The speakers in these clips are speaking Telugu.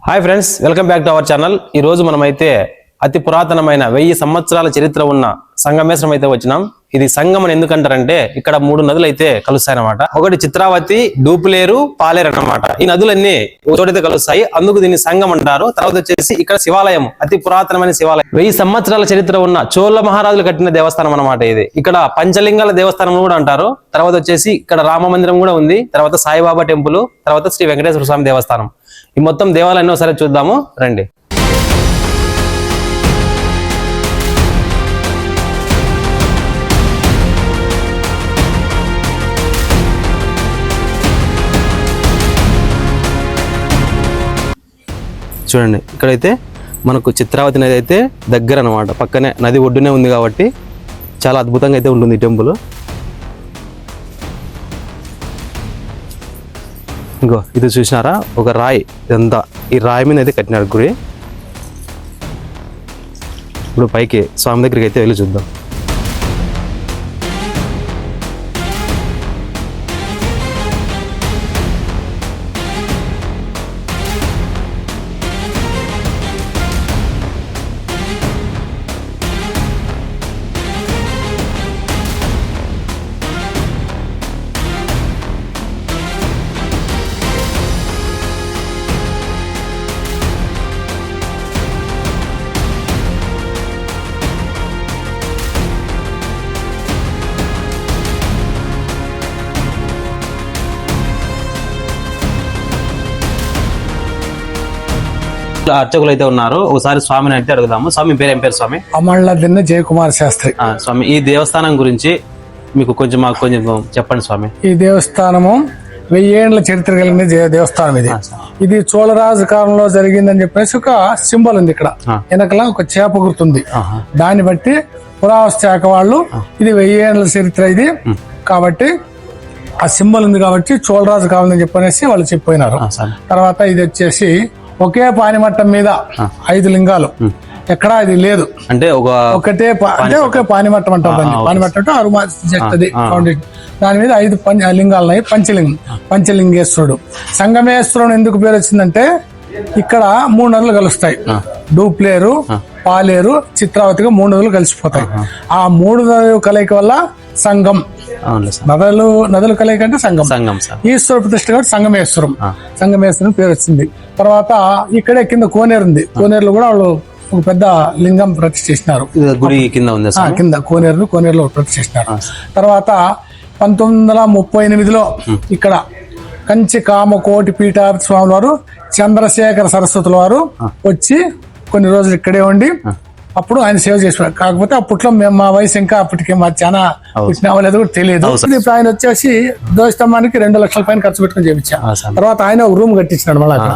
Hi friends, welcome back to our channel. ఈ రోజు మనమైతే అతి పురాతనమైన 1000 సంవత్సరాల చరిత్ర ఉన్న సంగమేశ్వరం అయితే వచ్చినాం. ఇది సంగం అని ఎందుకంటారంటే ఇక్కడ 3 నదులు అయితే కలుస్తాయన్నమాట. ఒకటి చిత్రావతి, డూపులేరు, పాలేరు అన్నమాట. ఈ నదులన్నీ ఒక చోటైతే కలుస్తాయి, అందుకు దీన్ని సంగం అంటారు. తర్వాత వచ్చేసి ఇక్కడ శివాలయం, అతి పురాతనమైన శివాలయం, 1000 సంవత్సరాల చరిత్ర ఉన్న చోళ మహారాజులు కట్టిన దేవస్థానం అన్నమాట ఇది. ఇక్కడ పంచలింగాల దేవస్థానం కూడా అంటారు. తర్వాత వచ్చేసి ఇక్కడ రామ మందిరం కూడా ఉంది. తర్వాత సాయిబాబా టెంపుల్, తర్వాత శ్రీ వెంకటేశ్వర స్వామి దేవస్థానం. ఈ మొత్తం దేవాలయాన్ని ఒకసారి చూద్దాము రండి. చూడండి, ఇక్కడైతే మనకు చిత్రావతి నది అయితే దగ్గర అనమాట, పక్కనే నది ఒడ్డునే ఉంది కాబట్టి చాలా అద్భుతంగా అయితే ఉంటుంది ఈ టెంపుల్. ఇంకో ఇది చూసినారా, ఒక రాయి, ఇదంతా ఈ రాయి మీద అయితే కట్టినాడు గుడి. ఇప్పుడు పైకి స్వామి దగ్గరికి అయితే వెళ్ళి చూద్దాం. అర్చకులు అయితే ఉన్నారు, ఒకసారి స్వామిని అయితే అడుగుదాము. స్వామి పేరు ఏం పేరు స్వామి? అమళ్ళదిన్న జయకుమార్ శాస్త్రి. స్వామి, ఈ దేవస్థానం గురించి మీకు మాకు కొంచెం చెప్పండి స్వామి. ఈ దేవస్థానము 1000 ఏళ్ల చరిత్ర కలిగిన దేవస్థానం ఇది. ఇది చోళరాజు కాలంలో జరిగిందని చెప్పేసి ఒక సింబల్ ఉంది ఇక్కడ. వెనకల ఒక చేప గుర్తుంది. దాన్ని బట్టి పురావస్తు శాఖ వాళ్ళు ఇది 1000 ఏళ్ల చరిత్ర ఇది కాబట్టి ఆ సింబల్ ఉంది కాబట్టి చోళరాజు కావాలని చెప్పనేసి వాళ్ళు చెప్పిపోయినారు. తర్వాత ఇది వచ్చేసి ఒకే పానిమట్టం మీద 5 లింగాలు, ఎక్కడా ఇది లేదు. అంటే ఒకటే ఒకే పానిమట్టం అంటారు దాన్ని. పానిమట్టం అంటే అరుమాది ఫౌండేషన్, దాని మీద 5 లింగాలు ఉన్నాయి. పంచలింగేశ్వరుడు. సంగమేశ్వరుడు ఎందుకు పేరు వచ్చిందంటే ఇక్కడ 3 నదులు కలుస్తాయి. డూప్లేరు, పాలేరు, చిత్రావతిగా 3 నదులు కలిసిపోతాయి. ఆ 3 నదులు కలయిక వల్ల సంగం. నదులు కలయిక అంటే సంగం. ఈశ్వర ప్రతిష్ఠ కాబట్టి సంగమేశ్వరం పేరు వచ్చింది. తర్వాత ఇక్కడే కింద కోనేరు ఉంది. కోనేరులో కూడా వాళ్ళు ఒక పెద్ద లింగం ప్రతిష్ఠించినారు. గుడి కింద ఉంది, కింద కోనేరులో ప్రతిష్ఠించినారు. తర్వాత 1938లో ఇక్కడ కంచి కామకోటి పీఠాభి స్వామి వారు చంద్రశేఖర సరస్వతుల వారు వచ్చి కొన్ని రోజులు ఇక్కడే ఉండి అప్పుడు ఆయన సేవ చేసినారు. కాకపోతే అప్పట్లో మా వయసు ఇంకా అప్పటికి మా చాలా పుట్టినామో లేదో కూడా తెలియదు. ఇప్పుడు ఆయన వచ్చేసి ధ్వజస్తంభానికి 2 లక్షల పైన ఖర్చు పెట్టుకుని చేయించాం. తర్వాత ఆయన ఒక రూమ్ కట్టించినాడు. మళ్ళీ అక్కడ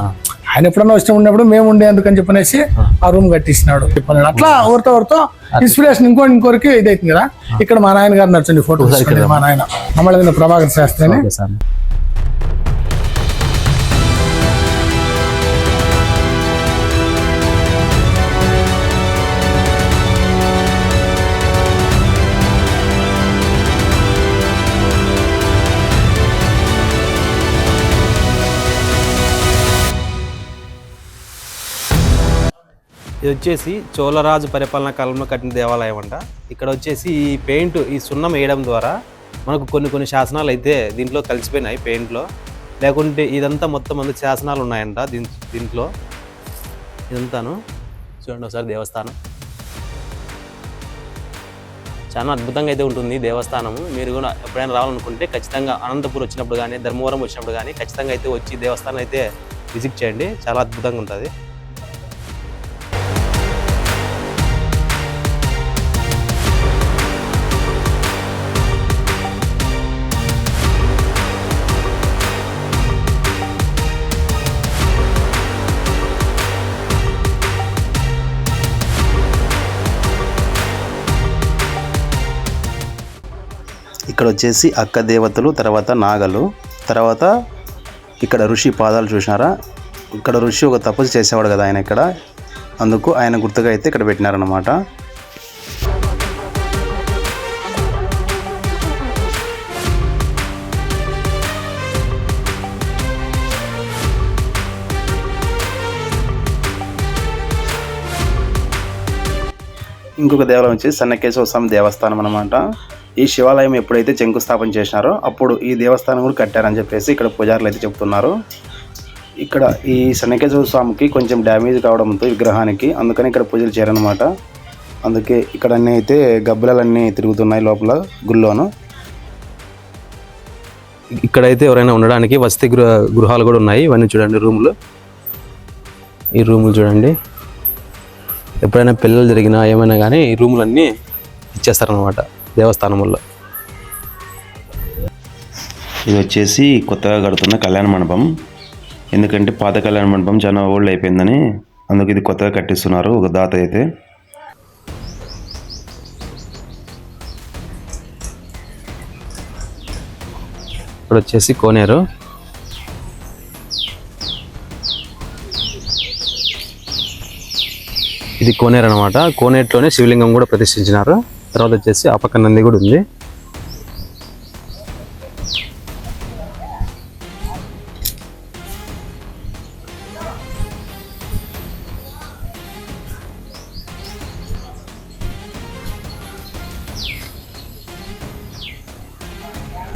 ఆయన ఎప్పుడన్నా వచ్చిన ఉన్నప్పుడు మేము ఉండేందుకని చెప్పనేసి ఆ రూమ్ కట్టించినాడు. అట్లా ఎవరితో ఇన్స్పిరేషన్ ఇంకోరికి ఇదైతుంది కదా. ఇక్కడ మా నాయన గారు నచ్చండి ఫోటో. మా నాయన అమలదిన ప్రభాకర్ శాస్త్రి అని. ఇది వచ్చేసి చోళరాజు పరిపాలనా కాలంలో కట్టిన దేవాలయం అంట. ఇక్కడ వచ్చేసి ఈ సున్నం వేయడం ద్వారా మనకు కొన్ని శాసనాలు అయితే దీంట్లో కలిసిపోయినాయి పెయింట్లో. లేకుంటే ఇదంతా మొత్తం మంది శాసనాలు ఉన్నాయంట దీంట్లో. ఇదంతాను చూడండి ఒకసారి దేవస్థానం. చాలా అద్భుతంగా అయితే ఉంటుంది దేవస్థానము. మీరు కూడా ఎప్పుడైనా రావాలనుకుంటే ఖచ్చితంగా అనంతపురం వచ్చినప్పుడు కానీ, ధర్మవరం వచ్చినప్పుడు కానీ ఖచ్చితంగా అయితే వచ్చి దేవస్థానం అయితే విజిట్ చేయండి. చాలా అద్భుతంగా ఉంటుంది. ఇక్కడ వచ్చేసి అక్క దేవతలు, తర్వాత నాగలు, తర్వాత ఇక్కడ ఋషి పాదాలు చూసినారా. ఇక్కడ ఋషి ఒక తపస్సు చేసేవాడు కదా ఆయన ఇక్కడ, అందుకు ఆయన గుర్తుగా అయితే ఇక్కడ పెట్టినారన్నమాట. ఇంకొక దేవాలయం వచ్చి చెన్నకేశవ స్వామి దేవస్థానం అనమాట. ఈ శివాలయం ఎప్పుడైతే శంకుస్థాపన చేసినారో అప్పుడు ఈ దేవస్థానం కూడా కట్టారని చెప్పేసి ఇక్కడ పూజారులు అయితే చెప్తున్నారు. ఇక్కడ ఈ చెన్నకేశవ స్వామికి కొంచెం డ్యామేజ్ కావడంతో విగ్రహానికి, అందుకని ఇక్కడ పూజలు చేయరనమాట. అందుకే ఇక్కడ అన్నీ అయితే గబ్బిలాలన్నీ తిరుగుతున్నాయి లోపల గుళ్ళోను. ఇక్కడైతే ఎవరైనా ఉండడానికి వసతి గృహాలు కూడా ఉన్నాయి. ఇవన్నీ చూడండి రూములు. ఈ రూములు చూడండి, ఎప్పుడైనా పిల్లలు జరిగినా ఏమైనా కానీ ఈ రూములన్నీ ఇచ్చేస్తారనమాట దేవస్థానంలో. ఇది వచ్చేసి కొత్తగా కడుతున్న కళ్యాణ మండపం. ఎందుకంటే పాత కళ్యాణ మండపం చాలా ఓల్డ్ అయిపోయిందని అందుకు ఇది కొత్తగా కట్టిస్తున్నారు ఒక దాత అయితే. ఇక్కడ వచ్చేసి కోనేరు. ఇది కోనేరు అనమాట. కోనేరులోనే శివలింగం కూడా ప్రతిష్ఠించినారు. తర్వాత వచ్చేసి ఆ పక్క నంది కూడా ఉంది.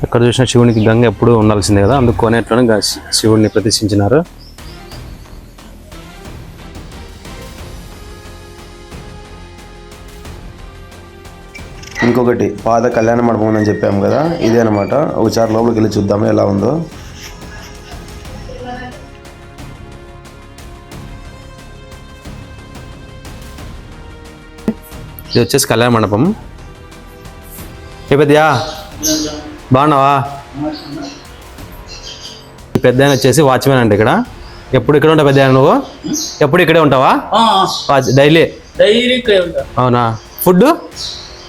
ఎక్కడ చూసినా శివునికి గంగ ఎప్పుడు ఉండాల్సిందే కదా, అందుకు కోనేరులోనే శివుడిని ప్రతిష్ఠించినారు. ఇంకొకటి పాత కళ్యాణ మండపం ఉందని చెప్పాము కదా, ఇదే అనమాట. ఒకసారి లోపలికి వెళ్ళి చూద్దాము ఎలా ఉందో. ఇది వచ్చేసి కళ్యాణ మండపం. ఏ పెద్దయా బాగున్నావా? పెద్ద ఆయన వచ్చేసి వాచ్మెన్ అంటే ఇక్కడ. ఎప్పుడు ఇక్కడ ఉంటావు పెద్ద నువ్వు? ఎప్పుడు ఇక్కడే ఉంటావా? డైలీ? అవునా? ఫుడ్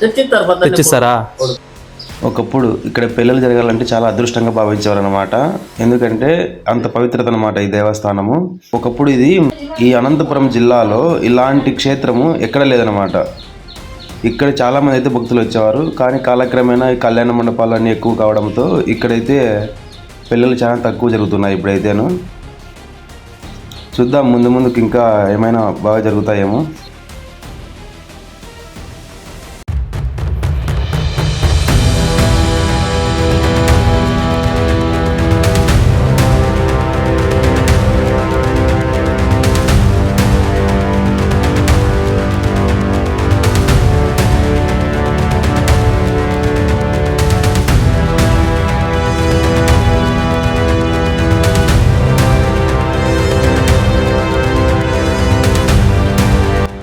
తెచ్చిస్తారా? ఒకప్పుడు ఇక్కడ పెళ్ళిళ్ళు జరగాలంటే చాలా అదృష్టంగా భావించేవారు అనమాట. ఎందుకంటే అంత పవిత్రత అనమాట ఈ దేవస్థానము. ఒకప్పుడు ఇది ఈ అనంతపురం జిల్లాలో ఇలాంటి క్షేత్రము ఎక్కడ లేదనమాట. ఇక్కడ చాలామంది అయితే భక్తులు వచ్చేవారు. కానీ కాలక్రమేణా ఈ కళ్యాణ మండపాలన్నీ ఎక్కువ కావడంతో ఇక్కడైతే పెళ్ళిళ్ళు చాలా తక్కువ జరుగుతున్నాయి ఇప్పుడైతేను. చూద్దాం ముందు ముందుకు ఇంకా ఏమైనా బాగా జరుగుతాయేమో.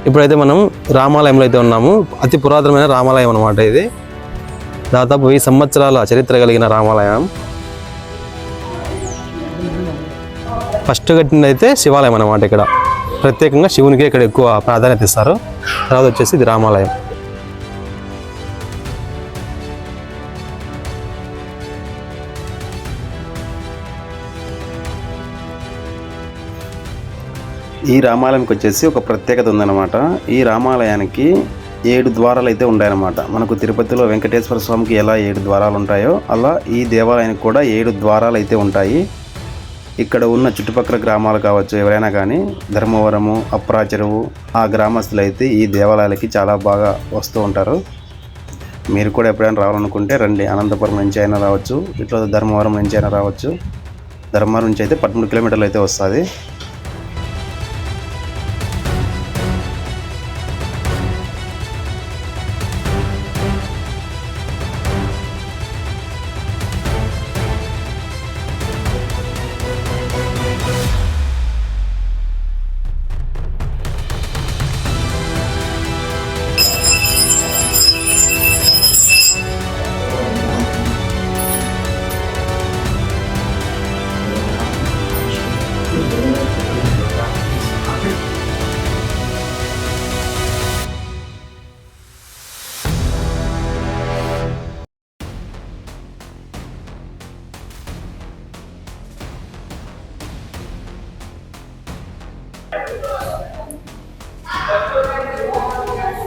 ఇప్పుడైతే మనం రామాలయంలో అయితే ఉన్నాము. అతి పురాతనమైన రామాలయం అనమాట ఇది. దాదాపు 1000 సంవత్సరాల చరిత్ర కలిగిన రామాలయం. ఫస్ట్ కట్టినది అయితే శివాలయం అనమాట. ఇక్కడ ప్రత్యేకంగా శివునికి ఇక్కడ ఎక్కువ ప్రాధాన్యత ఇస్తారు. తర్వాత వచ్చేసి ఇది రామాలయం. ఈ రామాలయానికి వచ్చేసి ఒక ప్రత్యేకత ఉందన్నమాట. ఈ రామాలయానికి 7 ద్వారాలు అయితే ఉన్నాయన్నమాట. మనకు తిరుపతిలో వెంకటేశ్వర స్వామికి ఎలా 7 ద్వారాలు ఉంటాయో అలా ఈ దేవాలయానికి కూడా 7 ద్వారాలు అయితే ఉంటాయి. ఇక్కడ ఉన్న చుట్టుపక్కల గ్రామాలు కావచ్చు, ఎవరైనా కానీ ధర్మవరము, అప్రాచెరువు ఆ గ్రామస్తులు అయితే ఈ దేవాలయాలకి చాలా బాగా వస్తూ ఉంటారు. మీరు కూడా ఎప్పుడైనా రావాలనుకుంటే రండి. అనంతపురం నుంచి అయినా రావచ్చు, ఇట్లా ధర్మవరం నుంచి అయినా రావచ్చు. ధర్మవరం నుంచి అయితే 13 కిలోమీటర్లు అయితే వస్తుంది.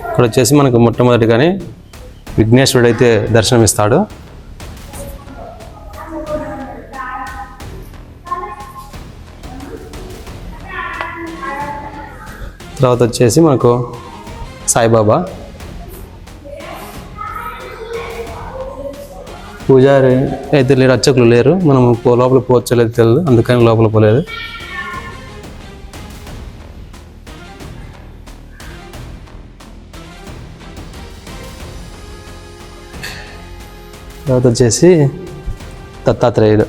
ఇక్కడ వచ్చేసి మనకు మొట్టమొదటిగానే విఘ్నేశ్వరుడు అయితే దర్శనమిస్తాడు. తర్వాత వచ్చేసి మనకు సాయిబాబా, పూజారి అయితే లేరు, అర్చకులు లేరు. మనం లోపల పోవచ్చలేదు తెలియదు, అందుకని లోపల పోలేదు. తర్వాత వచ్చేసి దత్తాత్రేయుడు.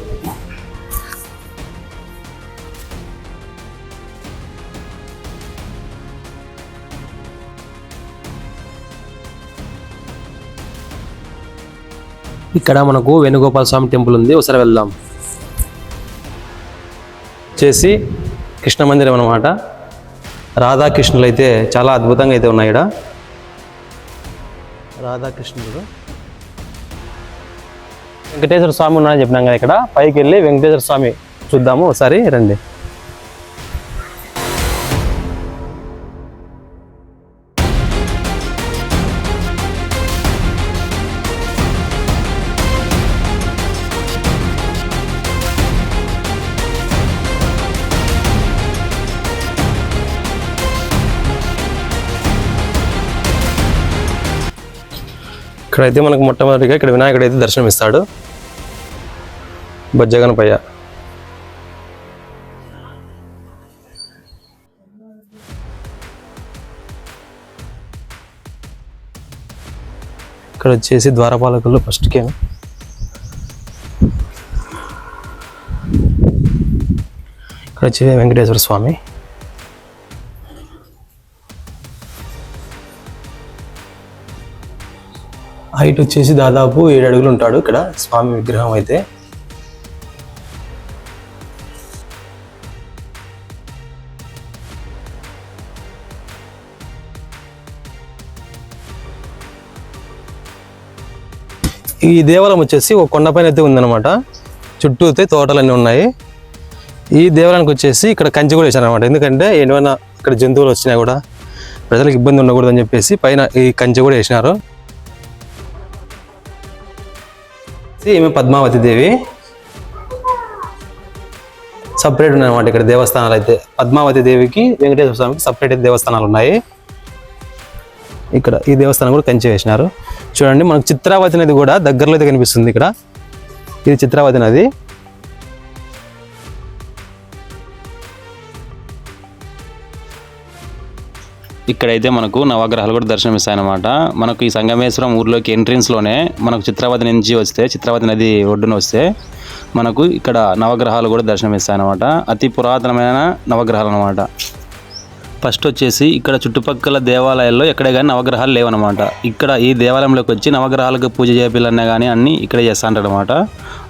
ఇక్కడ మనకు వేణుగోపాల స్వామి టెంపుల్ ఉంది, ఒకసారి వెళ్దాం. చేసి కృష్ణ మందిరం అన్నమాట. రాధాకృష్ణులు అయితే చాలా అద్భుతంగా అయితే ఉన్నాయి ఇక్కడ. రాధాకృష్ణుడు, వెంకటేశ్వర స్వామి ఉన్నారని చెప్పినాం కదా. ఇక్కడ పైకి వెళ్ళి వెంకటేశ్వర స్వామి చూద్దాము, ఒకసారి రండి. ఇక్కడైతే మనకు మొట్టమొదటిగా ఇక్కడ వినాయకుడు అయితే దర్శనం ఇస్తాడు, బొజ్జగనపయ్య. ఇక్కడ వచ్చేసి ద్వారపాలకులు ఫస్ట్కే. ఇక్కడ వచ్చి వెంకటేశ్వర స్వామి. హైట్ వచ్చేసి దాదాపు 7 అడుగులు ఉంటాడు ఇక్కడ స్వామి విగ్రహం అయితే. ఈ దేవాలయం వచ్చేసి ఒక కొండపైన అయితే ఉందన్నమాట. చుట్టూ అయితే తోటలన్నీ ఉన్నాయి. ఈ దేవాలయానికి వచ్చేసి ఇక్కడ కంచె కూడా వేశారనమాట. ఎందుకంటే ఏమైనా ఇక్కడ జంతువులు వచ్చినా కూడా ప్రజలకు ఇబ్బంది ఉండకూడదు అని చెప్పేసి పైన ఈ కంచె కూడా వేసినారు. ఈమె పద్మావతి దేవి. సపరేట్ ఉన్నాయన్నమాట ఇక్కడ దేవస్థానాలు అయితే. పద్మావతి దేవికి వెంకటేశ్వర స్వామికి సపరేట్ దేవస్థానాలు ఉన్నాయి. ఇక్కడ ఈ దేవస్థానం కూడా కంచె వేసినారు. చూడండి, మనకు చిత్రావతి నది కూడా దగ్గరలో అయితే కనిపిస్తుంది. ఇక్కడ ఇది చిత్రావతి నది. ఇక్కడైతే మనకు నవగ్రహాలు కూడా దర్శనమిస్తాయన్నమాట. మనకు ఈ సంగమేశ్వరం ఊర్లోకి ఎంట్రన్స్లోనే మనకు చిత్రావతి నుంచి వస్తే, చిత్రావతి నది ఒడ్డున వస్తే మనకు ఇక్కడ నవగ్రహాలు కూడా దర్శనమిస్తాయన్నమాట. అతి పురాతనమైన నవగ్రహాలు అనమాట. ఫస్ట్ వచ్చేసి ఇక్కడ చుట్టుపక్కల దేవాలయాల్లో ఎక్కడే కానీ నవగ్రహాలు లేవన్నమాట. ఇక్కడ ఈ దేవాలయంలోకి వచ్చి నవగ్రహాలకు పూజ చేయాలన్నా కానీ అన్నీ ఇక్కడే చేస్తా అంటారనమాట.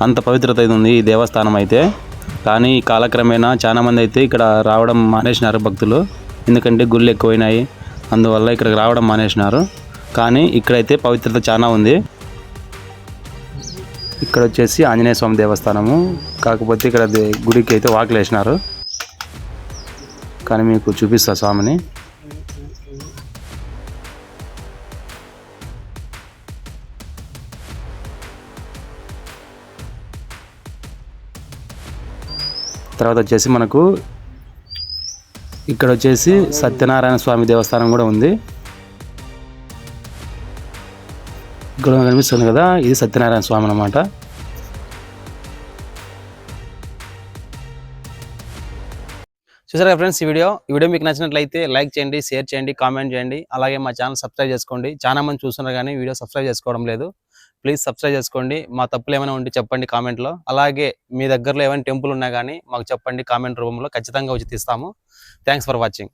అంత పవిత్రత అయితే ఉంది ఈ దేవస్థానం అయితే. కానీ కాలక్రమేణా చాలామంది అయితే ఇక్కడ రావడం మానేసినారు భక్తులు. ఎందుకంటే గుళ్ళు ఎక్కువైనాయి, అందువల్ల ఇక్కడికి రావడం మానేసినారు. కానీ ఇక్కడైతే పవిత్రత చాలా ఉంది. ఇక్కడ వచ్చేసి ఆంజనేయ స్వామి దేవస్థానము. కాకపోతే ఇక్కడ గుడికి అయితే వాకిలు వేసినారు. కానీ మీకు చూపిస్తా స్వామిని. తర్వాత వచ్చేసి మనకు ఇక్కడ వచ్చేసి సత్యనారాయణ స్వామి దేవస్థానం కూడా ఉంది. ఇక్కడ కనిపిస్తుంది కదా, ఇది సత్యనారాయణ స్వామి అన్నమాట. చూసారా ఫ్రెండ్స్, ఈ వీడియో మీకు నచ్చినట్లయితే లైక్ చేయండి, షేర్ చేయండి, కామెంట్ చేయండి. అలాగే మా ఛానల్ సబ్స్క్రైబ్ చేసుకోండి. చాలా మంది చూస్తున్నారు కానీ వీడియో సబ్స్క్రైబ్ చేసుకోవడం లేదు. ప్లీజ్ సబ్స్క్రైబ్ చేసుకోండి. మా తప్పులు ఏమైనా ఉంటే చెప్పండి కామెంట్లో. అలాగే మీ దగ్గరలో ఏమైనా టెంపుల్ ఉన్నా కానీ మాకు చెప్పండి కామెంట్ రూపంలో, ఖచ్చితంగా వచ్చి తీస్తాము. Thanks for watching.